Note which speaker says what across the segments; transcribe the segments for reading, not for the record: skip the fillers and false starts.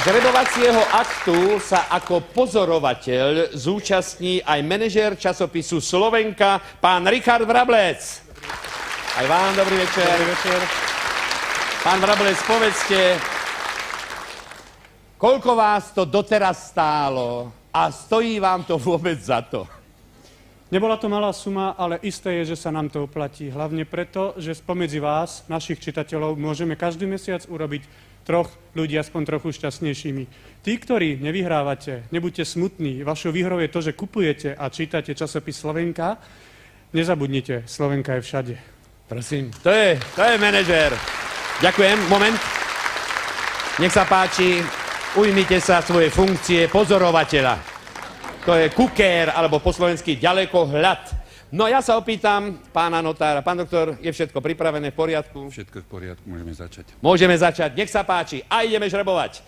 Speaker 1: žrebovacieho aktu sa ako pozorovateľ zúčastní aj manažér časopisu Slovenka, pán Richard Vrablec. Aj vám dobrý večer.
Speaker 2: Dobrý večer.
Speaker 1: Pán Vrablec, povedzte, koľko vás to doteraz stálo a stojí vám to vôbec za to?
Speaker 2: Nebola to malá suma, ale isté je, že sa nám to oplatí. Hlavne preto, že spomedzi vás, našich čitateľov, môžeme každý mesiac urobiť troch ľudí aspoň trochu šťastnejšími. Tí, ktorí nevyhrávate, nebuďte smutní. Vašou výhrou je to, že kupujete a čítate časopis Slovenka. Nezabudnite, Slovenka je všade.
Speaker 1: Prosím, to je manažér. Ďakujem, moment. Nech sa páči, ujmite sa svoje funkcie pozorovateľa. To je kukér, alebo po slovensky ďalekohľad. No ja sa opýtam pána notára. Pán doktor, je všetko pripravené, v poriadku?
Speaker 3: Všetko v poriadku, môžeme začať.
Speaker 1: Môžeme začať, nech sa páči. A ideme žrebovať.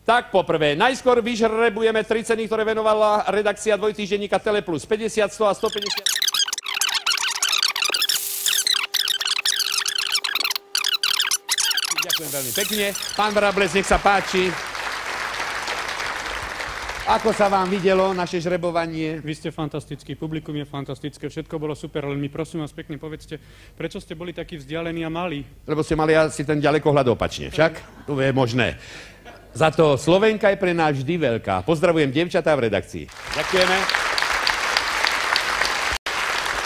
Speaker 1: Tak poprvé, najskôr vyžrebujeme 3 ceny, ktoré venovala redakcia dvojtýždenníka Teleplus. 50, 100 a 150. Ďakujem veľmi pekne. Pán Vrablec, nech sa páči. Ako sa vám videlo naše žrebovanie?
Speaker 2: Vy ste fantastickí, publikum je fantastické, všetko bolo super, ale mi prosím vás pekne povedzte, prečo ste boli takí vzdialení a malí?
Speaker 1: Lebo ste mali asi ten ďalekohľad opačne, však? To je možné. Za to Slovenka je pre nás vždy veľká. Pozdravujem dievčatá v redakcii. Ďakujeme.